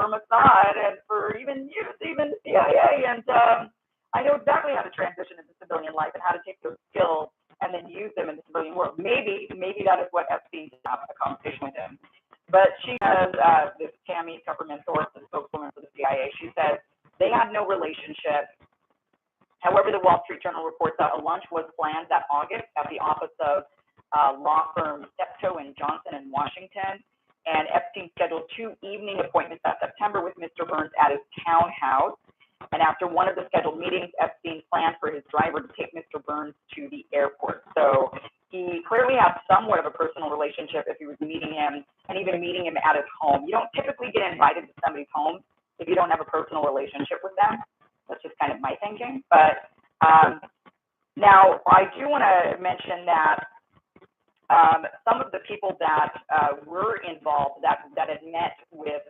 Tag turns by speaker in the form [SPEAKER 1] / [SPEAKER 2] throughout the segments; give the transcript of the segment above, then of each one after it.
[SPEAKER 1] for Mossad and for even CIA. And I know exactly how to transition into civilian life and how to take those skills and then use them in the civilian world. Maybe that is what Epstein did, have a conversation with him. But she says, this Tammy Kupperman-Thorpe, the spokeswoman for the CIA, she says they had no relationship. However, the Wall Street Journal reports that a lunch was planned that August at the office of law firm Steptoe and Johnson in Washington. And Epstein scheduled 2 evening appointments that September with Mr. Burns at his townhouse. And after one of the scheduled meetings, Epstein planned for his driver to take Mr. Burns to the airport. So he clearly had somewhat of a personal relationship if he was meeting him, and even meeting him at his home. You don't typically get invited to somebody's home if you don't have a personal relationship with them. That's just kind of my thinking. But now I do want to mention that some of the people that were involved that had met with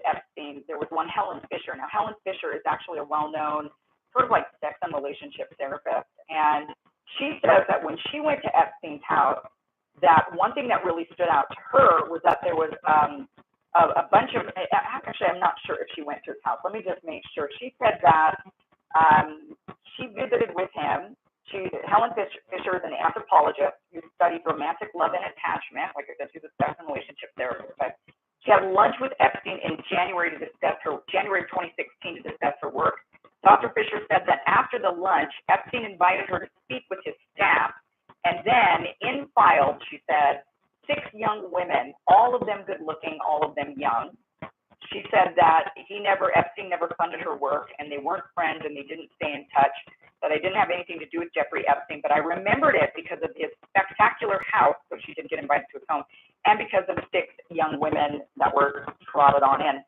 [SPEAKER 1] Epstein, there was one, Helen Fisher. Now, Helen Fisher is actually a well-known sort of like sex and relationship therapist. And she says that when she went to Epstein's house, that one thing that really stood out to her was that there was a bunch of, actually, I'm not sure if she went to his house. Let me just make sure. She said that she visited with him. Helen Fisher is an anthropologist who studies romantic love and attachment. Like I said, she's a sex and relationship therapist. But she had lunch with Epstein in January 2016 to discuss her work. Dr. Fisher said that after the lunch, Epstein invited her to speak with his staff. And then in filed, she said, 6 young women, all of them good looking, all of them young. She said that Epstein never funded her work, and they weren't friends, and they didn't stay in touch, that I didn't have anything to do with Jeffrey Epstein, but I remembered it because of his spectacular house, so she didn't get invited to his home, and because of 6 young women that were trotted on in.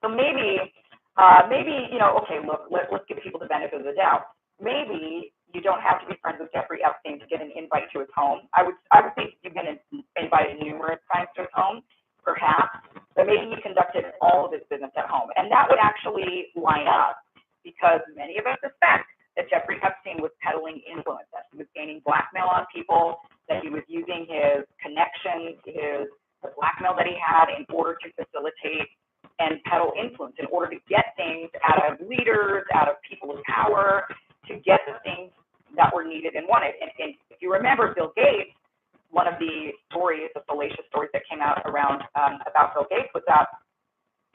[SPEAKER 1] So maybe, okay, look, let's give people the benefit of the doubt. Maybe you don't have to be friends with Jeffrey Epstein to get an invite to his home. I would think you've been invited numerous times to his home, perhaps, but maybe he conducted all of his business at home. And that would actually line up because many of us suspect that Jeffrey Epstein was peddling influence, that he was gaining blackmail on people, that he was using his connections, the blackmail that he had in order to facilitate and peddle influence, in order to get things out of leaders, out of people of power, to get the things that were needed and wanted. And if you remember Bill Gates, one of the stories, the salacious stories that came out around about Bill Gates was that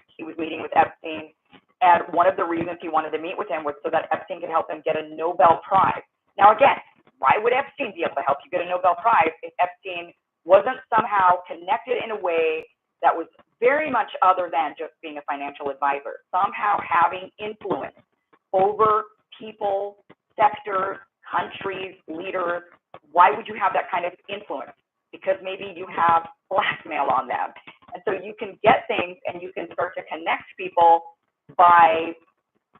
[SPEAKER 1] he was meeting with Epstein, and one of the reasons he wanted to meet with him was so that Epstein could help him get a Nobel Prize. Now again, why would Epstein be able to help you get a Nobel Prize if Epstein wasn't somehow connected in a way that was very much other than just being a financial advisor, somehow having influence over people, sectors, countries, leaders? Why would you have that kind of influence? Because maybe you have blackmail on them. And so you can get things and you can start to connect people by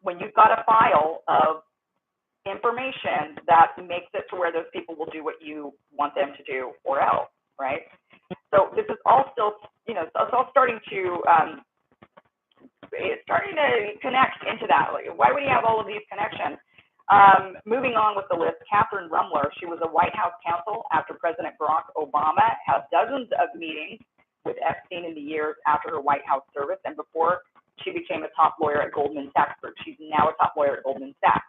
[SPEAKER 1] when you've got a file of information that makes it to where those people will do what you want them to do or else, right? So this is all still, it's all starting to connect into that. Like, why would he have all of these connections? Moving on with the list, Catherine Rumler, she was a White House counsel after President Barack Obama, had dozens of meetings with Epstein in the years after her White House service and before she became a top lawyer at Goldman Sachs. She's now a top lawyer at Goldman Sachs.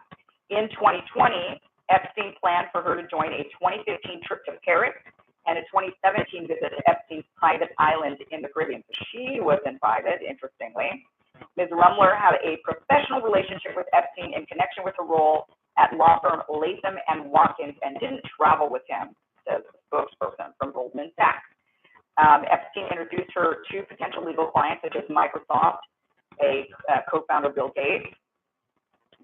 [SPEAKER 1] In 2020, Epstein planned for her to join a 2015 trip to Paris and a 2017 visit to Epstein's private island in the Caribbean. So she was invited, interestingly. Ms. Rumler had a professional relationship with Epstein in connection with her role at law firm Latham and Watkins and didn't travel with him, says the spokesperson from Goldman Sachs. Epstein introduced her to potential legal clients such as Microsoft, a co-founder Bill Gates,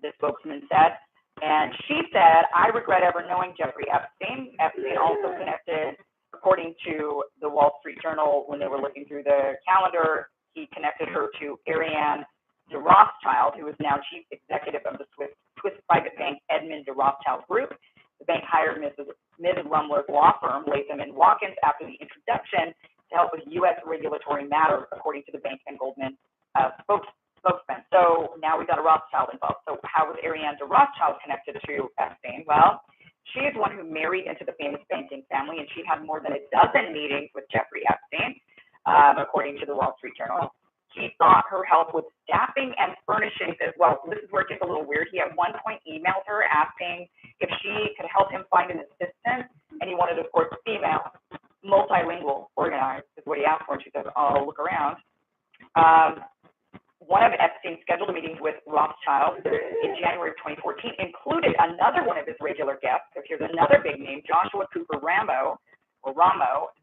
[SPEAKER 1] the spokesman said. And she said, I regret ever knowing Jeffrey Epstein. Epstein also connected, according to the Wall Street Journal, when they were looking through the calendar, he connected her to Ariane de Rothschild, who is now chief executive of the Swiss private bank Edmond de Rothschild Group. The bank hired Ms. Rumler's law firm, Latham and Watkins, after the introduction to help with U.S. regulatory matters, according to the bank and Goldman spokesman. So now we've got a Rothschild involved. So how was Ariane de Rothschild connected to Epstein? Well, she is one who married into the famous banking family, and she had more than a dozen meetings with Jeffrey Epstein. According to the Wall Street Journal. he sought her help with staffing and furnishings as well. So this is where it gets a little weird. He at one point emailed her asking if she could help him find an assistant, and he wanted, of course, female, multilingual, organized, is what he asked for, and she said, I'll look around. One of Epstein's scheduled meetings with Rothschild in January of 2014 included another one of his regular guests. So here's another big name, Joshua Cooper Ramo,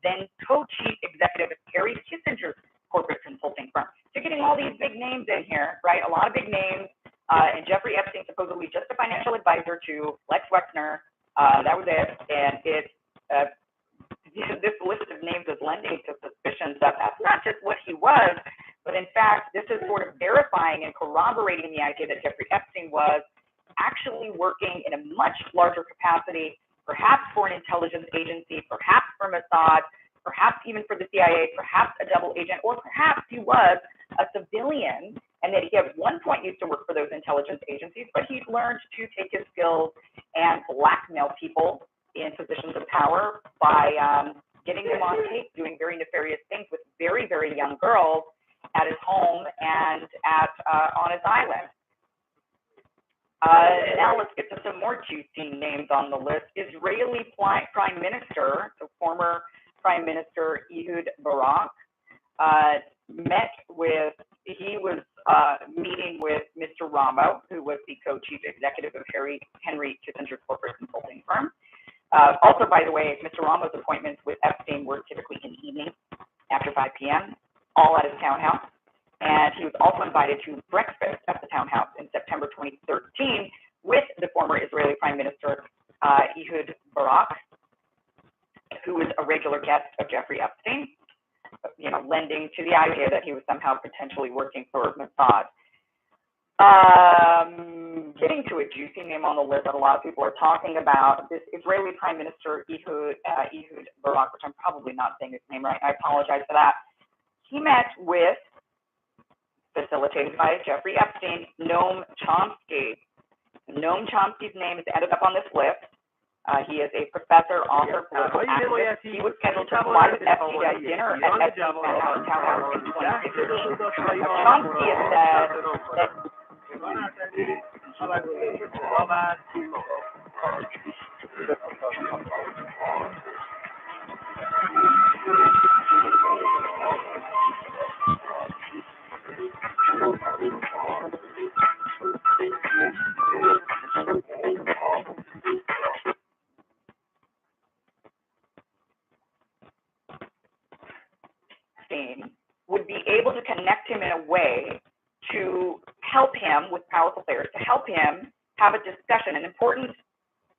[SPEAKER 1] then co-chief executive of Harry Kissinger's corporate consulting firm. So getting all these big names in here, right? A lot of big names. And Jeffrey Epstein, supposedly just a financial advisor to Lex Wexner. That was it. And it's this list of names is lending to suspicions that that's not just what he was, but in fact, this is sort of verifying and corroborating the idea that Jeffrey Epstein was actually working in a much larger capacity, perhaps for an intelligence agency, perhaps for Mossad, perhaps even for the CIA, perhaps a double agent, or perhaps he was a civilian and that he at one point used to work for those intelligence agencies, but he's learned to take his skills and blackmail people in positions of power by getting them on tape, doing very nefarious things with very, very young girls at his home and on his island. Now let's get to some more juicy names on the list. Israeli Prime Minister, so former Prime Minister Ehud Barak, he was meeting with Mr. Ramo, who was the co-chief executive of Henry Kissinger's corporate consulting firm. Also, by the way, Mr. Ramo's appointments with Epstein were typically in the evening after 5 p.m., all at his townhouse. And he was also invited to breakfast at the townhouse in September 2013 with the former Israeli Prime Minister Ehud Barak, who was a regular guest of Jeffrey Epstein, lending to the idea that he was somehow potentially working for Mossad. Getting to a juicy name on the list that a lot of people are talking about, this Israeli Prime Minister Ehud Barak, which I'm probably not saying his name right, I apologize for that. He met with, facilitated by Jeffrey Epstein, Noam Chomsky. Noam Chomsky's name is added up on this list. He is a professor, author, political activist. He was scheduled to fly with Epstein at dinner at Epstein's townhouse in 2015. Chomsky has said that Stein would be able to connect him in a way to help him with powerful players, to help him have a discussion, an important,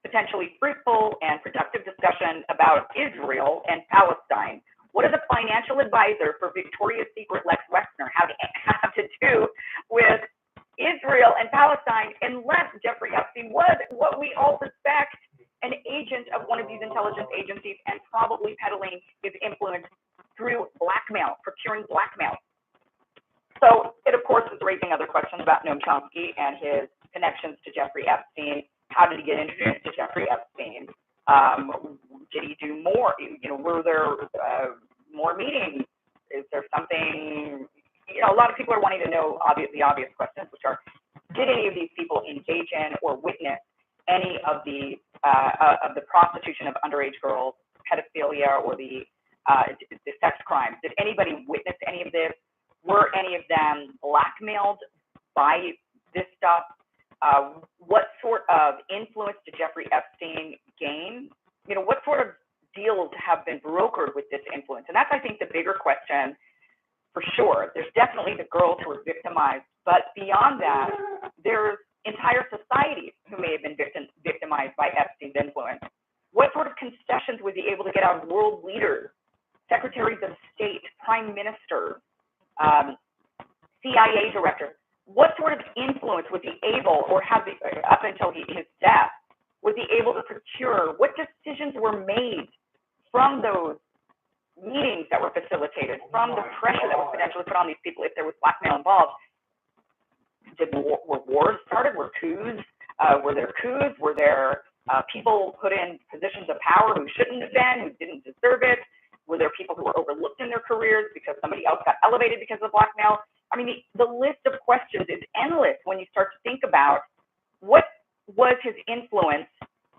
[SPEAKER 1] potentially fruitful and productive discussion about Israel and Palestine. What does a financial advisor for Victoria's Secret Lex Wexner have to do with Israel and Palestine, unless Jeffrey Epstein was what we all suspect, an agent of one of these intelligence agencies and probably peddling his influence through blackmail, procuring blackmail. So it, of course, is raising other questions about Noam Chomsky and his connections to Jeffrey Epstein. How did he get introduced to Jeffrey Epstein? Did he do more? Were there more meetings? Is there something? A lot of people are wanting to know the obvious questions, which are, did any of these people engage in or witness any of the prostitution of underage girls, pedophilia, or the sex crimes? Did anybody witness any of this? Were any of them blackmailed by this stuff? What sort of influence did Jeffrey Epstein gain? What sort of deals have been brokered with this influence? And that's, I think, the bigger question for sure. There's definitely the girls who were victimized, but beyond that, there's entire societies who may have been victimized by Epstein's influence. What sort of concessions was he able to get out of world leaders, secretaries of state, prime ministers, CIA directors? What sort of influence was he able, or up until his death, was he able to procure? What decisions were made from those meetings that were facilitated, from the pressure that was potentially put on these people if there was blackmail involved? Were wars started? Were coups? Were there coups? Were there people put in positions of power who shouldn't have been, who didn't deserve it? Were there people who were overlooked in their careers because somebody else got elevated because of blackmail? I mean, the list of questions is endless when you start to think about what was his influence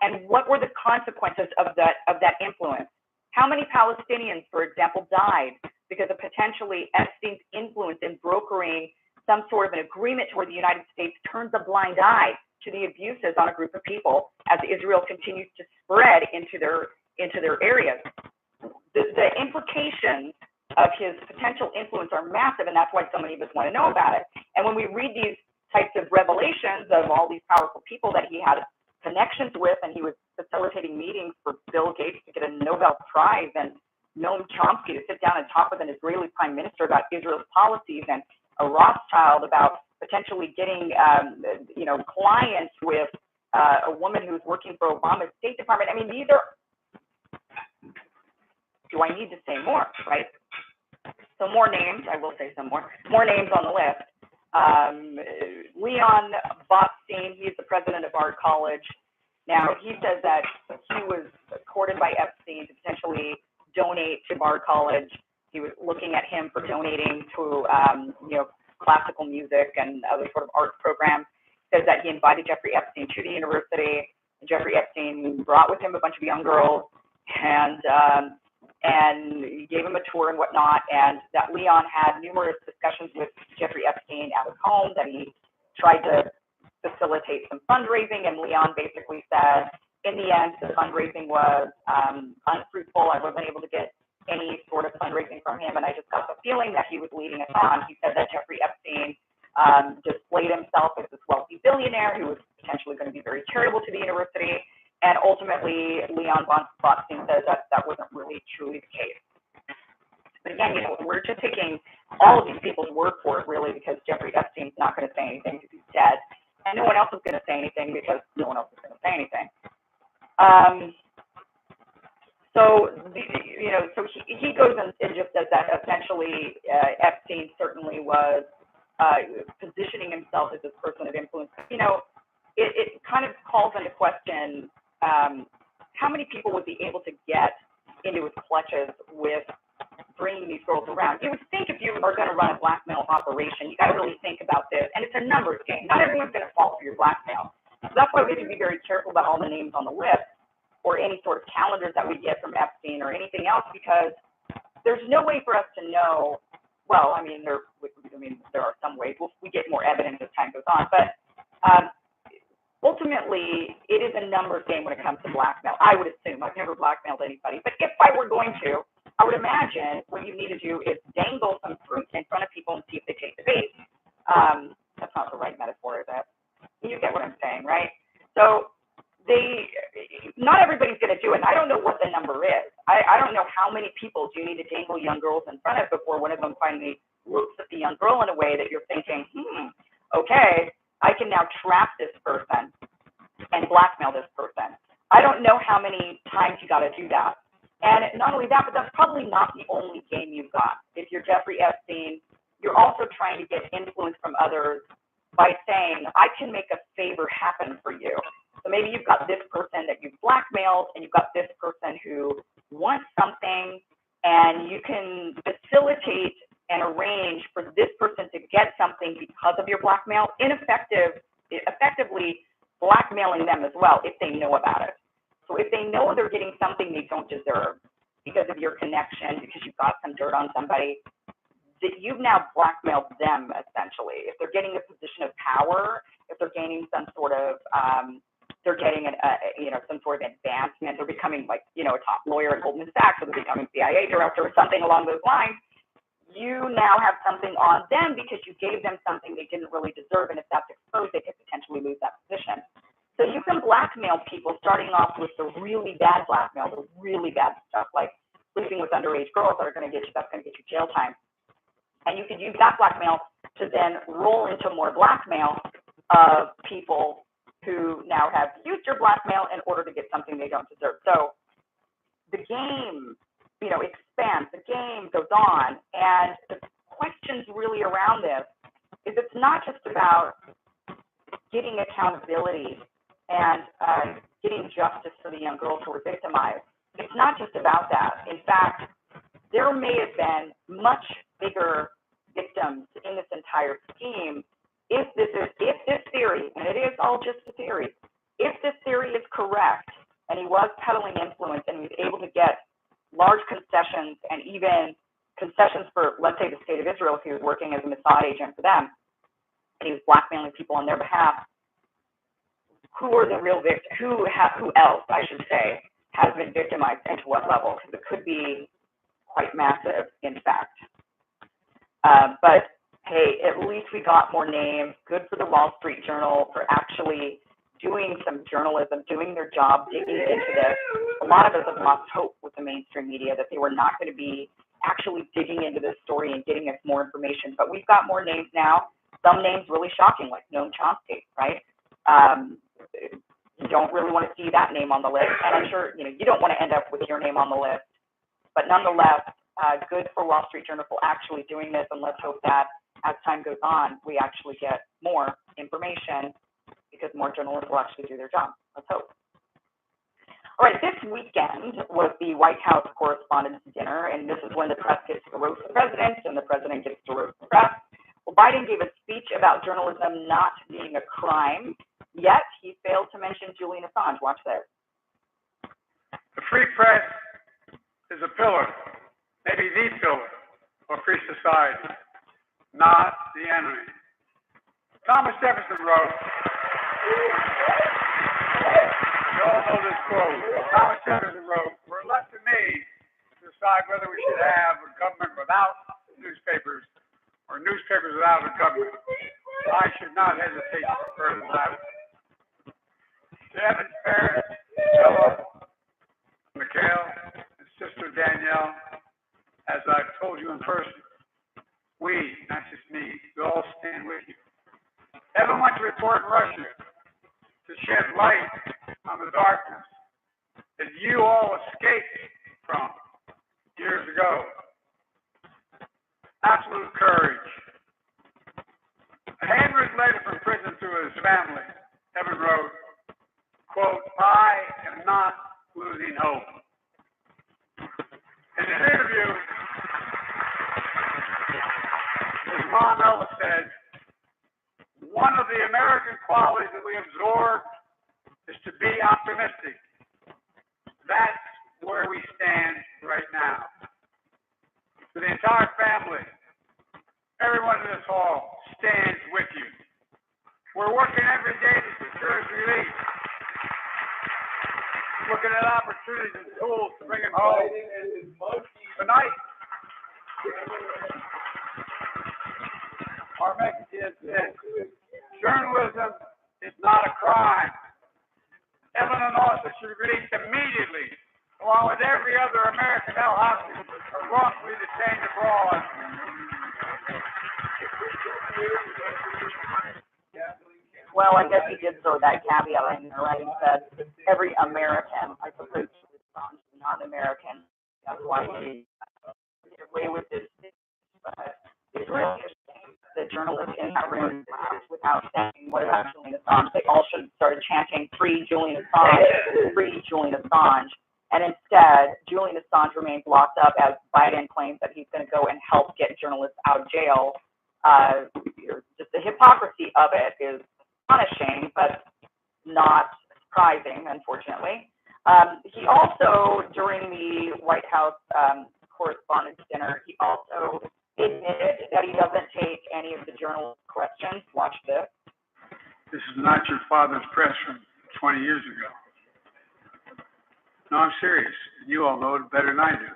[SPEAKER 1] and what were the consequences of that influence. How many Palestinians, for example, died because of potentially Epstein's influence in brokering some sort of an agreement to where the United States turns a blind eye to the abuses on a group of people as Israel continues to spread into their areas. The implications of his potential influence are massive, and that's why so many of us want to know about it. And when we read these types of revelations of all these powerful people that he had connections with, and he was facilitating meetings for Bill Gates to get a Nobel Prize, and Noam Chomsky to sit down and talk with an Israeli prime minister about Israel's policies, and a Rothschild about potentially getting, clients with a woman who's working for Obama's State Department. I mean, these are, do I need to say more, right? So more names, I will say some more names on the list. Leon Botstein, he's the president of our college. Now, he says that he was courted by Epstein to potentially donate to Bard College. He was looking at him for donating to, classical music and other sort of arts programs. Says that he invited Jeffrey Epstein to the university. Jeffrey Epstein brought with him a bunch of young girls and he gave him a tour and whatnot. And that Leon had numerous discussions with Jeffrey Epstein at his home, that he tried to facilitate some fundraising. And Leon basically said, in the end, the fundraising was unfruitful. I wasn't able to get any sort of fundraising from him, and I just got the feeling that he was leading us on. He said that Jeffrey Epstein displayed himself as this wealthy billionaire who was potentially going to be very charitable to the university, and ultimately Leon Botstein says that that wasn't really truly the case. But again, we're just taking all of these people's word for it, really, because Jeffrey Epstein's not going to say anything because he's dead, and no one else is going to say anything because no one else is going to say anything. So he goes and just says that essentially Epstein certainly was positioning himself as this person of influence. It kind of calls into question how many people was he able to get into his clutches with bringing these girls around. You would think if you are going to run a blackmail operation, you got to really think about this. And it's a numbers game. Not everyone's going to fall for your blackmail. So that's why we need to be very careful about all the names on the list, or any sort of calendars that we get from Epstein or anything else, because there's no way for us to know. Well, there are some ways. We get more evidence as time goes on, but ultimately, it is a numbers game when it comes to blackmail. I would assume. I've never blackmailed anybody, but if I were going to, I would imagine what you need to do is dangle some fruit in front of people and see if they take the bait. That's not the right metaphor, is it? You get what I'm saying, right? So not everybody's going to do it. I don't know what the number is. I don't know how many people do you need to dangle young girls in front of before one of them finally looks at the young girl in a way that you're thinking, okay, I can now trap this person and blackmail this person. I don't know how many times you got to do that. And not only that, but that's probably not the only game you've got. If you're Jeffrey Epstein, you're also trying to get influence from others by saying, I can make a favor happen for you. So maybe you've got this person that you've blackmailed, and you've got this person who wants something, and you can facilitate and arrange for this person to get something because of your blackmail, effectively blackmailing them as well if they know about it. So if they know they're getting something they don't deserve because of your connection, because you've got some dirt on somebody, that you've now blackmailed them essentially. If they're getting a position of power, if they're gaining some sort of they're getting some sort of advancement, they're becoming like, a top lawyer at Goldman Sachs, or they're becoming CIA director or something along those lines, you now have something on them because you gave them something they didn't really deserve, and if that's exposed, they could potentially lose that position. So you can blackmail people starting off with the really bad blackmail, the really bad stuff, like sleeping with underage girls that's going to get you jail time. And you could use that blackmail to then roll into more blackmail of people who now have used your blackmail in order to get something they don't deserve. So the game, expands, the game goes on, and the questions really around this is it's not just about getting accountability and getting justice for the young girls who were victimized. It's not just about that. In fact, there may have been much bigger victims in this entire scheme if this theory, and it is all just a theory, if this theory is correct, and he was peddling influence and he was able to get large concessions and even concessions for, let's say, the state of Israel, if he was working as a Mossad agent for them, and he was blackmailing people on their behalf, who are the real victims? Who else, I should say, has been victimized and to what level? Because it could be quite massive, in fact. But hey, at least we got more names. Good for the Wall Street Journal for actually doing some journalism, doing their job, digging into this. A lot of us have lost hope with the mainstream media that they were not going to be actually digging into this story and getting us more information. But we've got more names now. Some names really shocking, like Noam Chomsky, right? You don't really want to see that name on the list, and I'm sure you don't want to end up with your name on the list. But nonetheless, good for Wall Street Journal for actually doing this, and let's hope that as time goes on, we actually get more information because more journalists will actually do their job. Let's hope. All right, this weekend was the White House Correspondents' Dinner, and this is when the press gets to roast the president and the president gets to roast the press. Well, Biden gave a speech about journalism not being a crime, yet he failed to mention Julian Assange. Watch this.
[SPEAKER 2] The free press is a pillar, maybe the pillar of free society, not the enemy. Thomas Jefferson wrote, you all know this quote, Thomas Jefferson wrote, we're left to me to decide whether we should have a government without newspapers or newspapers without a government. I should not hesitate to prefer the latter. Devin, Paris, Ella, Mikhail, and Sister Danielle, as I've told you in person, we, not just me, we all stand with you. Evan went to report in Russia to shed light on the darkness that you all escaped from years ago. Absolute courage. A handwritten letter from prison to his family, Evan wrote, quote, I am not losing hope. In an interview, his mom Ella said, one of the American qualities that we absorb is to be optimistic. That's where we stand right now. For the entire family, everyone in this hall stands with you. We're working every day to secure his release. Looking at opportunities and tools to bring him home. Tonight, our message is this. Journalism is not a crime. Evan and Arthur should be released immediately, along with every other American held hostage or wrongfully detained abroad.
[SPEAKER 1] Well, I guess he did throw that caveat in there, right? He said every American, I suppose Assange is not American. That's why he get away with this. But it's really interesting. The journalists in that room without saying what about Julian Assange. They all should have started chanting, free Julian Assange, free Julian Assange. And instead, Julian Assange remains locked up as Biden claims that he's going to go and help get journalists out of jail. Just the hypocrisy of it is astonishing, but not surprising, unfortunately. He also, during the White House Correspondents' Dinner, he also admitted that he doesn't take any of the journalists' questions. Watch this.
[SPEAKER 2] This is not your father's press from 20 years ago. No, I'm serious. You all know it better than I do.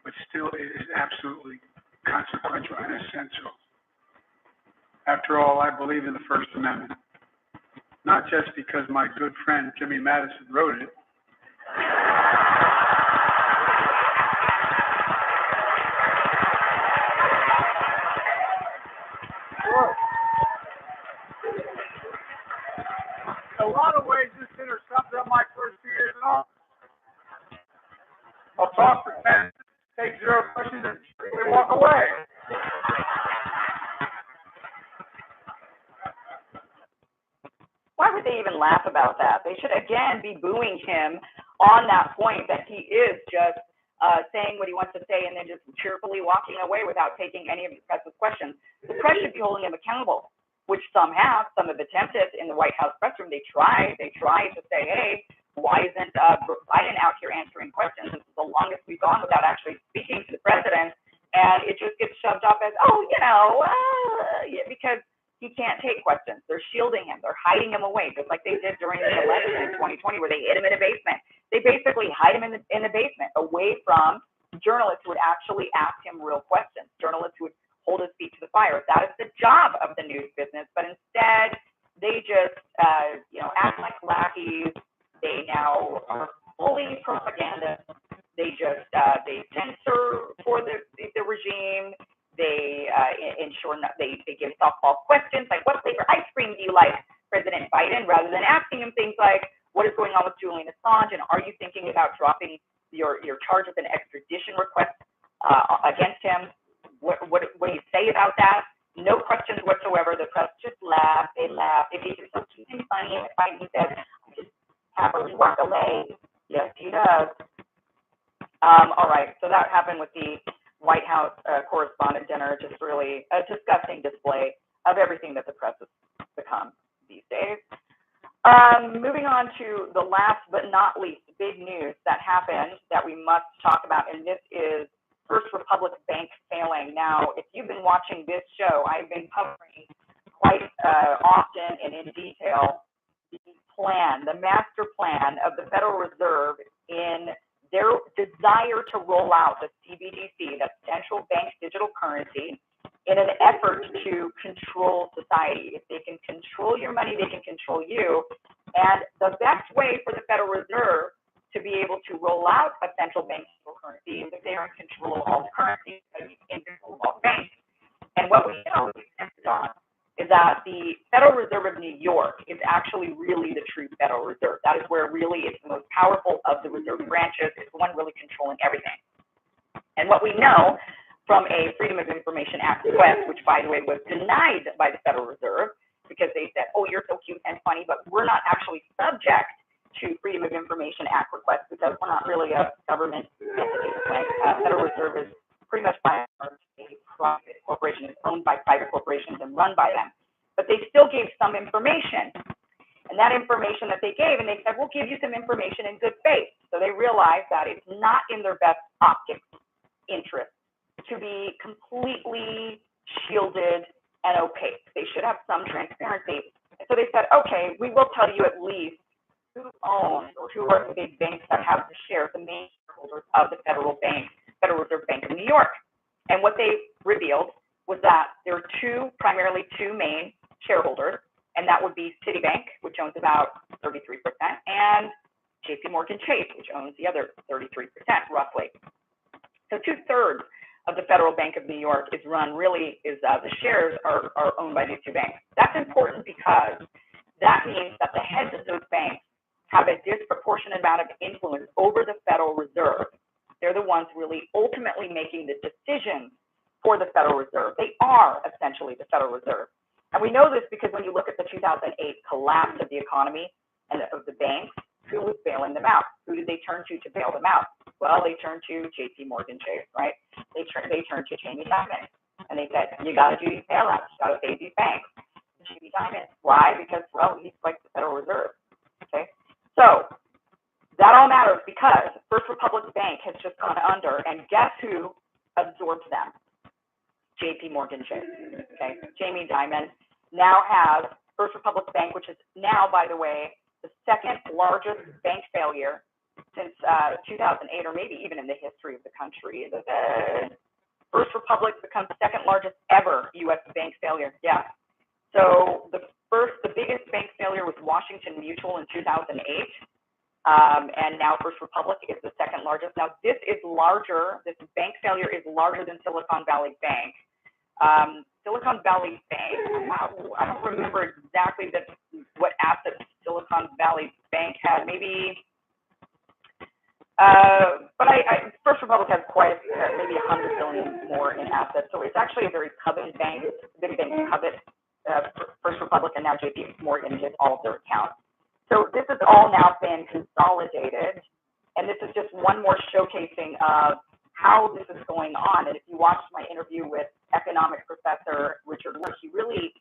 [SPEAKER 2] But still, it is absolutely consequential and essential. After all, I believe in the First Amendment. Not just because my good friend Jimmy Madison wrote it. In a lot of ways, this dinner sums up my first 2 years in office. I'll talk for 10, take 0 questions, and we walk away.
[SPEAKER 1] Why would they even laugh about that? They should, again, be booing him on that point that he is just saying what he wants to say, and then just cheerfully walking away without taking any of the press's questions. The press should be holding him accountable, which some have. Some have attempted in the White House press room. They tried to say, hey, why isn't Biden out here answering questions? This is the longest we've gone without actually speaking to the president. And it just gets shoved off as, yeah, because he can't take questions. They're shielding him. They're hiding him away, just like they did during the election in 2020, where they hid him in a basement. They basically hide him in the basement, away from journalists who would actually ask him real questions, journalists who would hold his feet to the fire. That is the job of the news business. But instead, they just, act like lackeys. They now are fully propaganda. They just, they censor for the regime. They ensure not, they give softball questions like, what flavor ice cream do you like, President Biden, rather than asking him things like, what is going on with Julian Assange, and are you thinking about dropping your charge of an extradition request against him? What do you say about that? No questions whatsoever. The press just laughed. They laughed. They think it's so cute and funny. And Biden said, I just happily walk away. Yes, he does. All right, so that happened with the White House correspondent dinner. Just really a disgusting display of everything that the press has become these days. Moving on to the last but not least big news that happened that we must talk about, and this is First Republic Bank failing. Now, if you've been watching this show, I've been covering quite often and in detail the plan, the master plan of the Federal Reserve in their desire to roll out the CBDC, the central bank digital currency, in an effort to control society. If they can control your money, they can control you. And the best way for the Federal Reserve to be able to roll out a central bank digital currency is if they are in control of all the currencies, in control of all banks. And what we know is that the Federal Reserve of New York is actually really the true Federal Reserve. That is where really it's the most powerful of the reserve branches. It's the one really controlling everything. And what we know from a Freedom of Information Act request, which, by the way, was denied by the Federal Reserve because they said, oh, you're so cute and funny, but we're not actually subject to Freedom of Information Act requests because we're not really a government entity. Federal Reserve is pretty much by a private corporation. It's owned by private corporations and run by them. But they still gave some information. And that information that they gave, and they said, we'll give you some information in good faith. So they realized that it's not in their best optics interest to be completely shielded and opaque. They should have some transparency. And so they said, okay, we will tell you at least who owns or who are the big banks that have the shares, the main shareholders of the Federal Reserve Bank of New York. And what they revealed was that there are primarily two main shareholders, and that would be Citibank, which owns about 33%, and JP Morgan Chase, which owns the other 33%, roughly. So 2/3 of the Federal Bank of New York is the shares are owned by these two banks. That's important because that means that the heads of those banks have a disproportionate amount of influence over the Federal Reserve. They're the ones really ultimately making the decisions for the Federal Reserve. They are essentially the Federal Reserve. And we know this because when you look at the 2008 collapse of the economy and of the banks, who was bailing them out? Who did they turn to bail them out? Well, they turned to JP Morgan Chase, right? They turned to Jamie Dimon. And they said, you got to do these bailouts. You got to save these banks. Jamie Dimon. Why? Because, well, he's like the Federal Reserve. Okay? So that all matters because First Republic Bank has just gone under, and guess who absorbs them? JP Morgan Chase. Okay? Jamie Dimon now has First Republic Bank, which is now, by the way, the second largest bank failure since 2008, or maybe even in the history of the country. First Republic becomes the second largest ever U.S. bank failure. Yeah. So the biggest bank failure was Washington Mutual in 2008. And now First Republic is the second largest. Now this bank failure is larger than Silicon Valley Bank. Silicon Valley Bank, I don't remember exactly what assets Silicon Valley Bank had, maybe, but First Republic has quite, maybe $100 billion more in assets. So it's actually a very coveted bank. Big banks covet First Republic, and now JP Morgan gets all of their accounts. So this has all now been consolidated And this is just one more showcasing of how this is going on. And if you watched my interview with economics professor Richard Lurch, he really